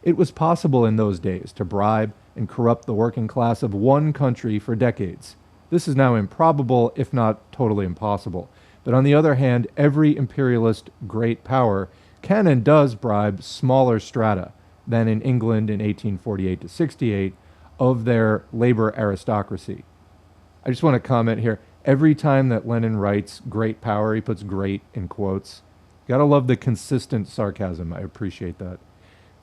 It was possible in those days to bribe and corrupt the working class of one country for decades. This is now improbable, if not totally impossible. But on the other hand, every imperialist great power can and does bribe smaller strata than in England in 1848 to 68 of their labor aristocracy. I just want to comment here. Every time that Lenin writes great power, he puts great in quotes. Gotta love the consistent sarcasm. I appreciate that.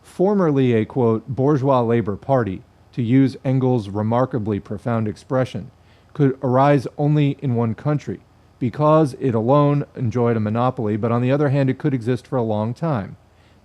Formerly a, quote, bourgeois labor party, to use Engels' remarkably profound expression, could arise only in one country, because it alone enjoyed a monopoly, but on the other hand, it could exist for a long time.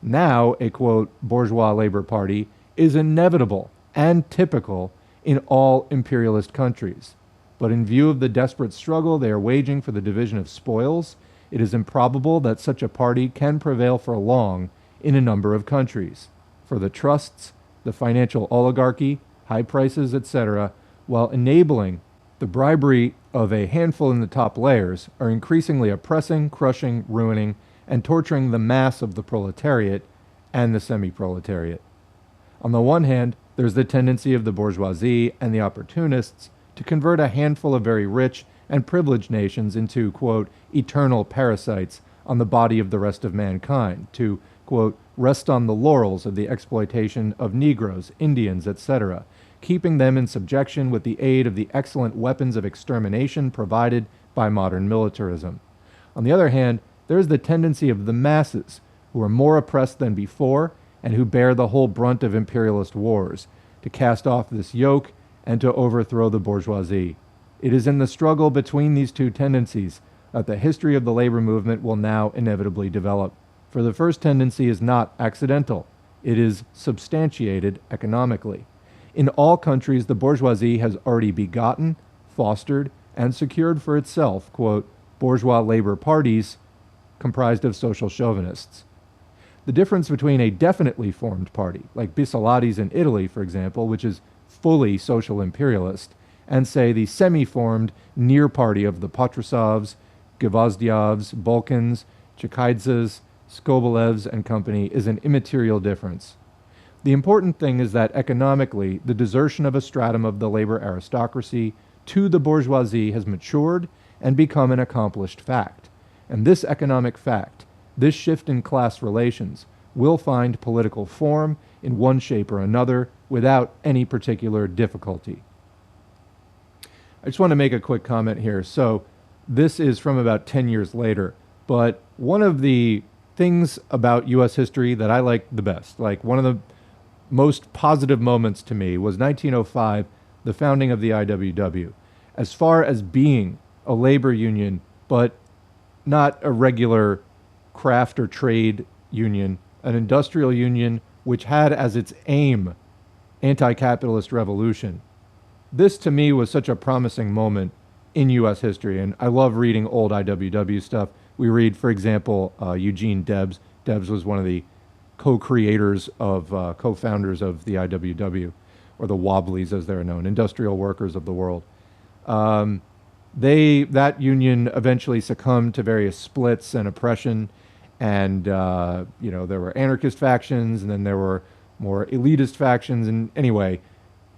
Now, a, quote, bourgeois labor party is inevitable and typical in all imperialist countries. But in view of the desperate struggle they are waging for the division of spoils, it is improbable that such a party can prevail for long in a number of countries. For the trusts, the financial oligarchy, high prices, etc., while enabling the bribery of a handful in the top layers, are increasingly oppressing, crushing, ruining, and torturing the mass of the proletariat and the semi-proletariat. On the one hand, there's the tendency of the bourgeoisie and the opportunists to convert a handful of very rich and privileged nations into, quote, eternal parasites on the body of the rest of mankind, to, quote, rest on the laurels of the exploitation of Negroes, Indians, etc., keeping them in subjection with the aid of the excellent weapons of extermination provided by modern militarism. On the other hand, there is the tendency of the masses, who are more oppressed than before and who bear the whole brunt of imperialist wars, to cast off this yoke and to overthrow the bourgeoisie. It is in the struggle between these two tendencies that the history of the labor movement will now inevitably develop. For the first tendency is not accidental. It is substantiated economically. In all countries, the bourgeoisie has already begotten, fostered, and secured for itself, quote, bourgeois labor parties comprised of social chauvinists. The difference between a definitely formed party, like Bisalati's in Italy, for example, which is fully social imperialist, and say the semi-formed near party of the Patrusovs, Gvozdyovs, Balkans, Chekaidzes, Skobalevs and company is an immaterial difference. The important thing is that economically, the desertion of a stratum of the labor aristocracy to the bourgeoisie has matured and become an accomplished fact. And this economic fact, this shift in class relations, will find political form in one shape or another without any particular difficulty. I just want to make a quick comment here. So this is from about 10 years later, but one of the things about U.S. history that I like the best, like one of the most positive moments to me, was 1905, the founding of the IWW. As far as being a labor union, but not a regular craft or trade union, an industrial union which had as its aim anti-capitalist revolution. This to me was such a promising moment in U.S. history, and I love reading old IWW stuff. We read, for example, Eugene Debs. Debs was one of the co-creators of, co-founders of the IWW, or the Wobblies as they're known, Industrial Workers of the World. That union eventually succumbed to various splits and oppression, and there were anarchist factions, and then there were more elitist factions, and anyway,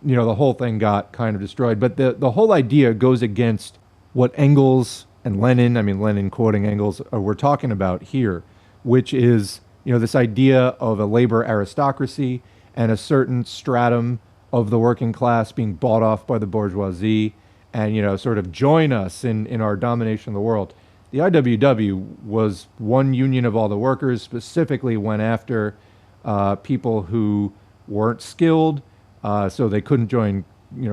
the whole thing got kind of destroyed. But the whole idea goes against what Engels and Lenin, Lenin quoting Engels, we're talking about here, which is, this idea of a labor aristocracy and a certain stratum of the working class being bought off by the bourgeoisie and, sort of join us in our domination of the world. The IWW was one union of all the workers, specifically went after people who weren't skilled, so they couldn't join,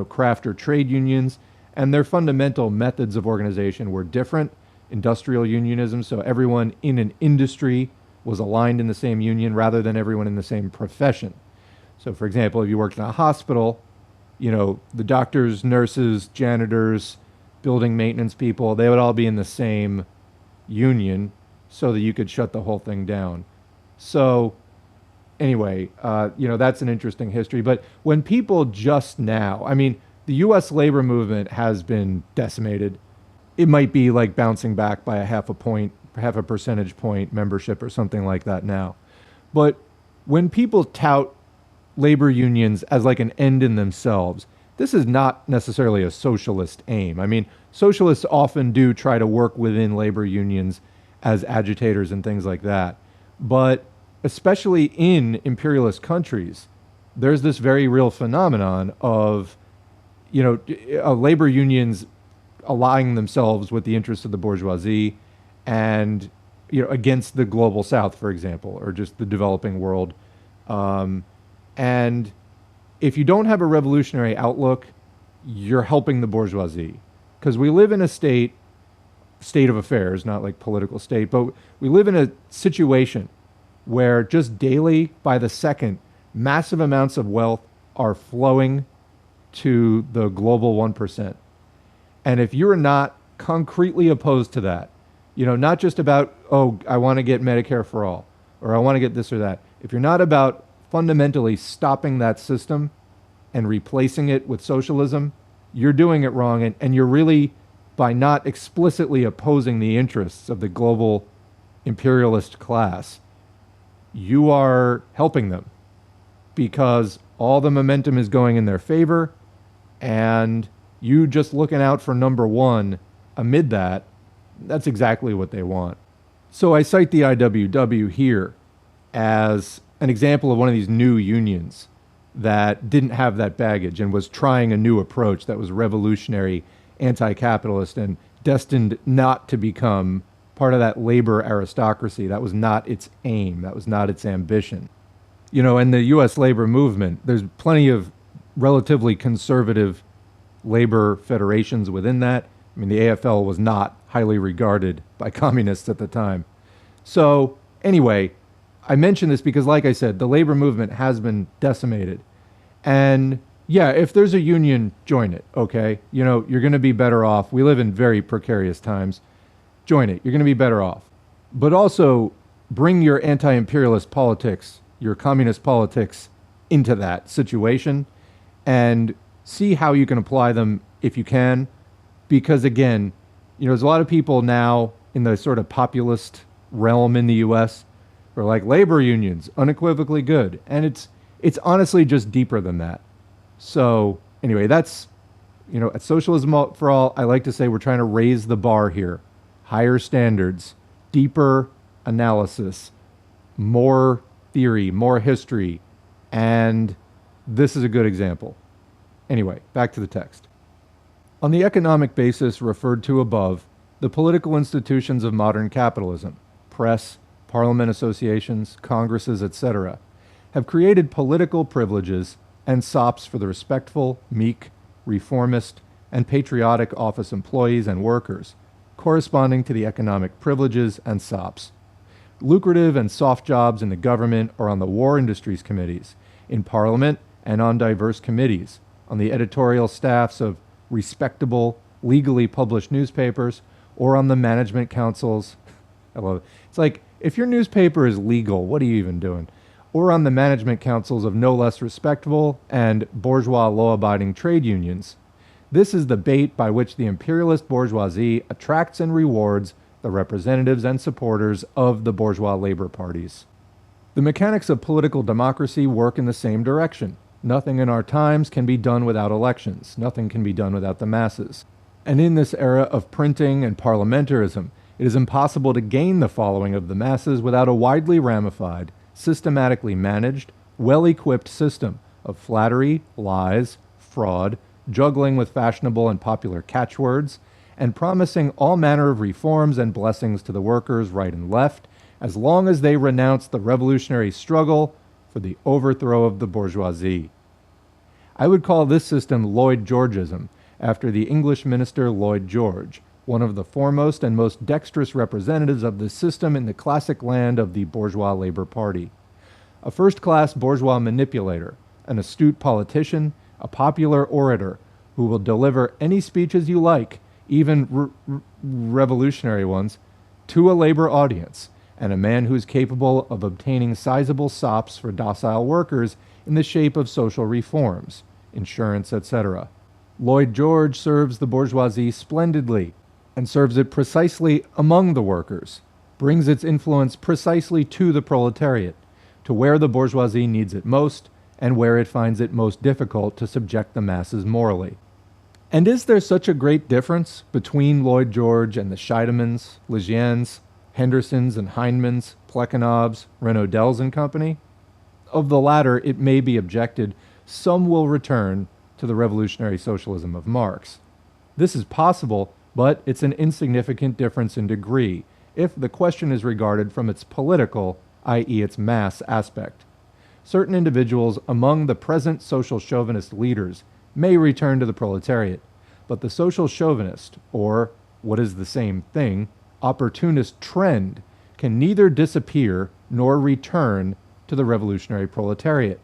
craft or trade unions. And their fundamental methods of organization were different. Industrial unionism, so everyone in an industry was aligned in the same union rather than everyone in the same profession. So, for example, if you worked in a hospital, the doctors, nurses, janitors, building maintenance people, they would all be in the same union so that you could shut the whole thing down. So, anyway, that's an interesting history. But when people just now, the U.S. labor movement has been decimated. It might be like bouncing back by half a percentage point membership or something like that now. But when people tout labor unions as like an end in themselves, this is not necessarily a socialist aim. Socialists often do try to work within labor unions as agitators and things like that. But especially in imperialist countries, there's this very real phenomenon of, labor unions aligning themselves with the interests of the bourgeoisie and, against the global south, for example, or just the developing world. And if you don't have a revolutionary outlook, you're helping the bourgeoisie. Because we live in a state of affairs, not like political state, but we live in a situation where just daily, by the second, massive amounts of wealth are flowing to the global 1%. And if you're not concretely opposed to that, not just about, I want to get Medicare for all, or I want to get this or that. If you're not about fundamentally stopping that system and replacing it with socialism, you're doing it wrong. And you're really, by not explicitly opposing the interests of the global imperialist class, you are helping them because all the momentum is going in their favor, and you just looking out for number one amid that, that's exactly what they want. So I cite the IWW here as an example of one of these new unions that didn't have that baggage and was trying a new approach that was revolutionary, anti-capitalist, and destined not to become part of that labor aristocracy. That was not its aim. That was not its ambition. In the U.S. labor movement, there's plenty of relatively conservative labor federations within that. The AFL was not highly regarded by communists at the time. So anyway, I mention this because, like I said, the labor movement has been decimated. And yeah, if there's a union, join it, okay? You're going to be better off. We live in very precarious times. Join it. You're going to be better off. But also bring your anti-imperialist politics, your communist politics into that situation and see how you can apply them if you can. Because again, there's a lot of people now in the sort of populist realm in the U.S. who are like, labor unions, unequivocally good. And it's honestly just deeper than that. So anyway, that's, at Socialism for All, I like to say we're trying to raise the bar here. Higher standards, deeper analysis, more theory, more history, and this is a good example. Anyway, back to the text. On the economic basis referred to above, the political institutions of modern capitalism, press, parliament associations, congresses, etc., have created political privileges and sops for the respectful, meek, reformist, and patriotic office employees and workers, corresponding to the economic privileges and SOPs. Lucrative and soft jobs in the government or on the war industries committees, in parliament and on diverse committees, on the editorial staffs of respectable, legally published newspapers, or on the management councils. I love it. It's like, if your newspaper is legal, what are you even doing? Or on the management councils of no less respectable and bourgeois law-abiding trade unions. This is the bait by which the imperialist bourgeoisie attracts and rewards the representatives and supporters of the bourgeois labor parties. The mechanics of political democracy work in the same direction. Nothing in our times can be done without elections. Nothing can be done without the masses. And in this era of printing and parliamentarism, it is impossible to gain the following of the masses without a widely ramified, systematically managed, well-equipped system of flattery, lies, fraud, juggling with fashionable and popular catchwords, and promising all manner of reforms and blessings to the workers right and left, as long as they renounce the revolutionary struggle for the overthrow of the bourgeoisie. I would call this system Lloyd Georgeism, after the English minister Lloyd George, one of the foremost and most dexterous representatives of this system in the classic land of the bourgeois Labor Party. A first-class bourgeois manipulator, an astute politician, a popular orator who will deliver any speeches you like, even revolutionary ones, to a labor audience, and a man who is capable of obtaining sizable sops for docile workers in the shape of social reforms, insurance, etc. Lloyd George serves the bourgeoisie splendidly, and serves it precisely among the workers, brings its influence precisely to the proletariat, to where the bourgeoisie needs it most, and where it finds it most difficult to subject the masses morally. And is there such a great difference between Lloyd George and the Scheidemans, Legiens, Hendersons and Heinemans, Plekhanovs, Renaudels and company? Of the latter, it may be objected, some will return to the revolutionary socialism of Marx. This is possible, but it's an insignificant difference in degree, if the question is regarded from its political, i.e. its mass aspect. Certain individuals among the present social chauvinist leaders may return to the proletariat, but the social chauvinist, or, what is the same thing, opportunist trend, can neither disappear nor return to the revolutionary proletariat.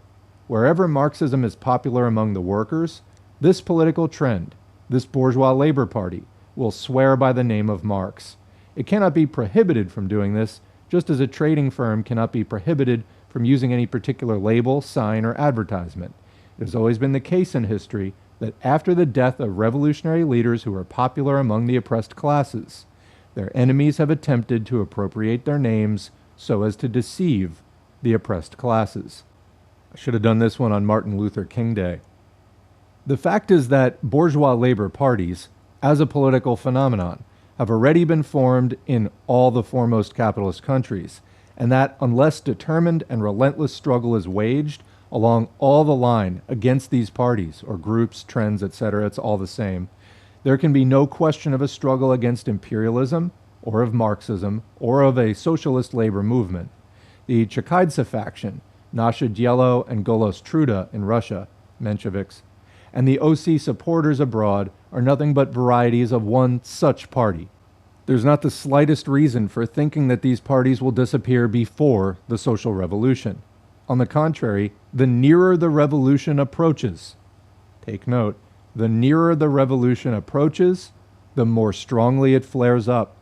Wherever Marxism is popular among the workers, this political trend, this bourgeois labor party, will swear by the name of Marx. It cannot be prohibited from doing this, just as a trading firm cannot be prohibited from using any particular label, sign, or advertisement. It has always been the case in history that after the death of revolutionary leaders who were popular among the oppressed classes, their enemies have attempted to appropriate their names so as to deceive the oppressed classes. I should have done this one on Martin Luther King Day. The fact is that bourgeois labor parties, as a political phenomenon, have already been formed in all the foremost capitalist countries, and that unless determined and relentless struggle is waged along all the line against these parties, or groups, trends, etc., it's all the same, there can be no question of a struggle against imperialism, or of Marxism, or of a socialist labor movement. The Chekaidze faction, Nasha Dielo and Golos Truda in Russia, Mensheviks, and the OC supporters abroad are nothing but varieties of one such party. There's not the slightest reason for thinking that these parties will disappear before the social revolution. On the contrary, the nearer the revolution approaches, take note, the nearer the revolution approaches, the more strongly it flares up,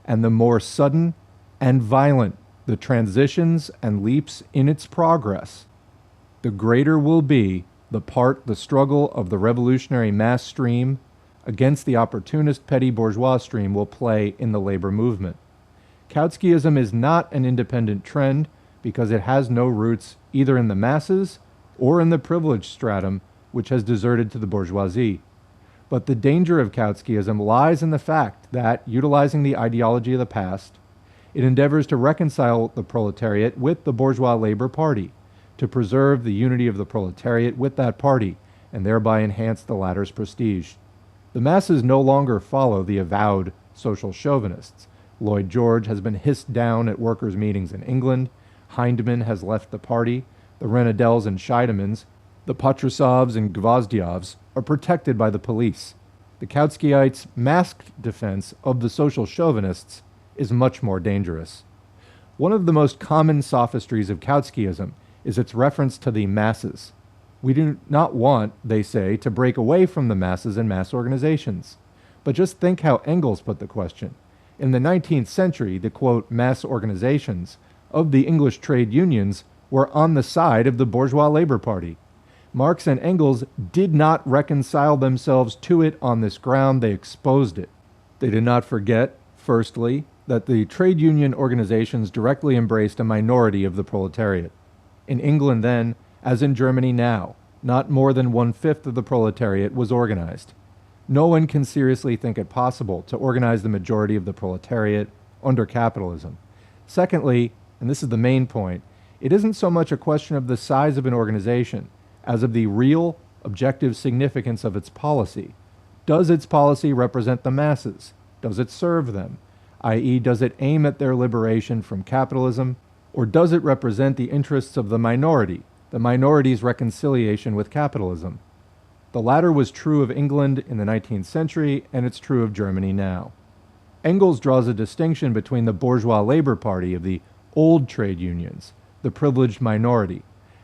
and the more sudden and violent the transitions and leaps in its progress, the greater will be the part the struggle of the revolutionary mass stream against the opportunist petty bourgeois stream will play in the labor movement. Kautskyism is not an independent trend because it has no roots either in the masses or in the privileged stratum which has deserted to the bourgeoisie. But the danger of Kautskyism lies in the fact that, utilizing the ideology of the past, it endeavors to reconcile the proletariat with the bourgeois labor party, to preserve the unity of the proletariat with that party, and thereby enhance the latter's prestige. The masses no longer follow the avowed social chauvinists. Lloyd George has been hissed down at workers' meetings in England, Heinemann has left the party, the Renaudels and Scheidemans, the Patrusovs and Gvozdyovs are protected by the police. The Kautskyites' masked defense of the social chauvinists is much more dangerous. One of the most common sophistries of Kautskyism is its reference to the masses. We do not want, they say, to break away from the masses and mass organizations. But just think how Engels put the question. In the 19th century, the, quote, mass organizations of the English trade unions were on the side of the bourgeois Labor Party. Marx and Engels did not reconcile themselves to it on this ground. They exposed it. They did not forget, firstly, that the trade union organizations directly embraced a minority of the proletariat. In England then, as in Germany now, not more than 1/5 of the proletariat was organized. No one can seriously think it possible to organize the majority of the proletariat under capitalism. Secondly, and this is the main point, it isn't so much a question of the size of an organization as of the real, objective significance of its policy. Does its policy represent the masses? Does it serve them? I.e., does it aim at their liberation from capitalism, or does it represent the interests of the minority's reconciliation with capitalism? The latter was true of England in the 19th century, and it's true of Germany now. Engels draws a distinction between the bourgeois Labor Party of the old trade unions, the privileged minority,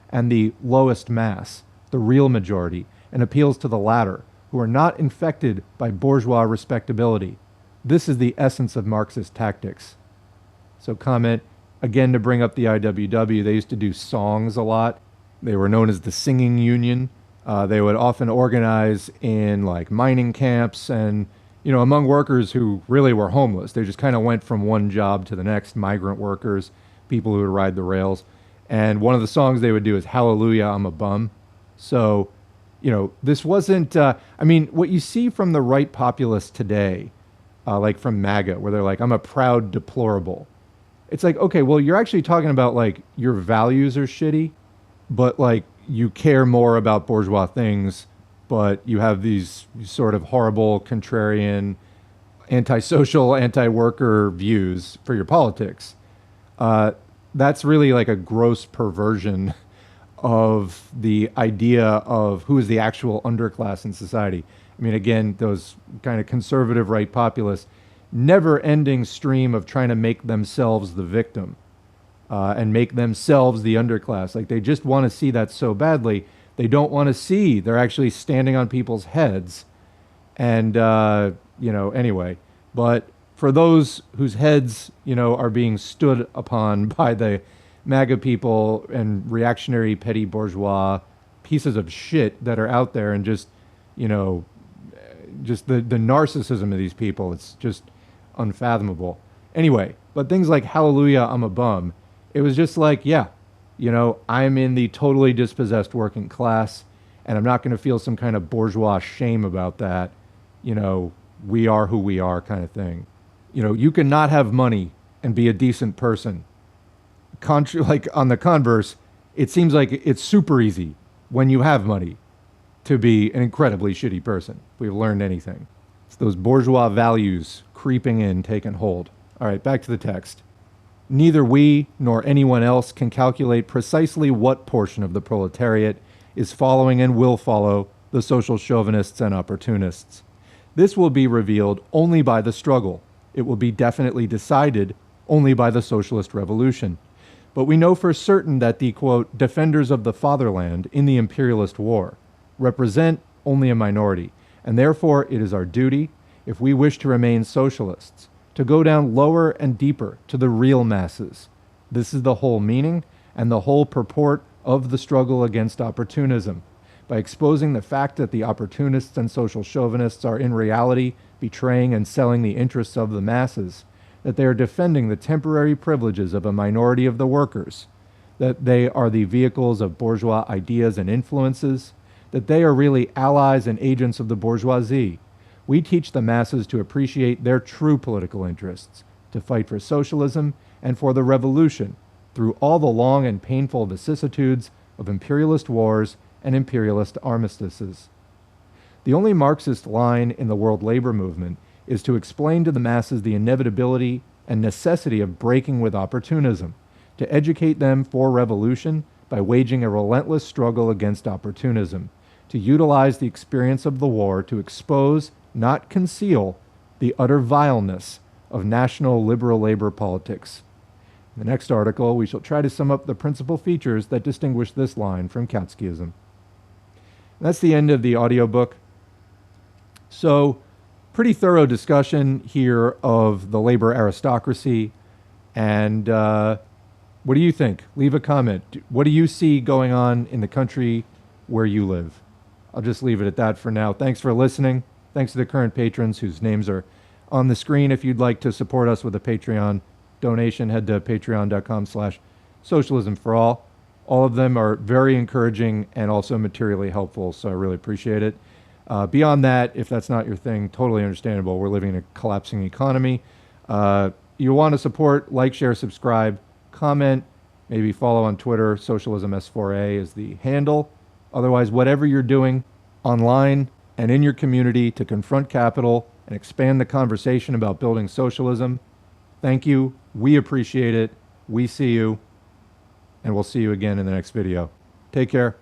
and the lowest mass, the real majority, and appeals to the latter, who are not infected by bourgeois respectability. This is the essence of Marxist tactics. So comment, again to bring up the IWW, they used to do songs a lot. They were known as the singing union. They would often organize in like mining camps and, among workers who really were homeless. They just kind of went from one job to the next, migrant workers, people who would ride the rails. And one of the songs they would do is Hallelujah, I'm a Bum. So, this wasn't, what you see from the right populists today, like from MAGA, where they're like, I'm a proud deplorable. It's like, okay, well, you're actually talking about like your values are shitty, but like you care more about bourgeois things, but you have these sort of horrible, contrarian, antisocial, anti-worker views for your politics. That's really like a gross perversion of the idea of who is the actual underclass in society. I mean, again, those kind of conservative right populists, never-ending stream of trying to make themselves the victim and make themselves the underclass. Like they just want to see that so badly. They don't want to see they're actually standing on people's heads. And, anyway. But for those whose heads, are being stood upon by the MAGA people and reactionary petty bourgeois pieces of shit that are out there and just, just the narcissism of these people, it's just unfathomable. Anyway, but things like Hallelujah, I'm a Bum, it was just like, yeah, I'm in the totally dispossessed working class and I'm not going to feel some kind of bourgeois shame about that. We are who we are kind of thing. You can not have money and be a decent person. Like on the converse, it seems like it's super easy when you have money to be an incredibly shitty person. If we've learned anything. It's those bourgeois values creeping in, taking hold. All right, back to the text. Neither we nor anyone else can calculate precisely what portion of the proletariat is following and will follow the social chauvinists and opportunists. This will be revealed only by the struggle. It will be definitely decided only by the socialist revolution. But we know for certain that the, quote, defenders of the fatherland in the imperialist war represent only a minority, and therefore it is our duty, if we wish to remain socialists, to go down lower and deeper to the real masses. This is the whole meaning and the whole purport of the struggle against opportunism, by exposing the fact that the opportunists and social chauvinists are in reality betraying and selling the interests of the masses, that they are defending the temporary privileges of a minority of the workers, that they are the vehicles of bourgeois ideas and influences, that they are really allies and agents of the bourgeoisie. We teach the masses to appreciate their true political interests, to fight for socialism and for the revolution through all the long and painful vicissitudes of imperialist wars and imperialist armistices. The only Marxist line in the world labor movement is to explain to the masses the inevitability and necessity of breaking with opportunism, to educate them for revolution by waging a relentless struggle against opportunism, to utilize the experience of the war to expose, not conceal, the utter vileness of national liberal labor politics. In the next article, we shall try to sum up the principal features that distinguish this line from Kautskyism. That's the end of the audiobook. So, pretty thorough discussion here of the labor aristocracy. And what do you think? Leave a comment. What do you see going on in the country where you live? I'll just leave it at that for now. Thanks for listening. Thanks to the current patrons whose names are on the screen. If you'd like to support us with a Patreon donation, head to patreon.com/socialismforall. All of them are very encouraging and also materially helpful, so I really appreciate it. Beyond that, if that's not your thing, totally understandable. We're living in a collapsing economy. You want to support, like, share, subscribe, comment, maybe follow on Twitter. SocialismS4A is the handle. Otherwise, whatever you're doing online and in your community to confront capital and expand the conversation about building socialism, thank you. We appreciate it. We see you. And we'll see you again in the next video. Take care.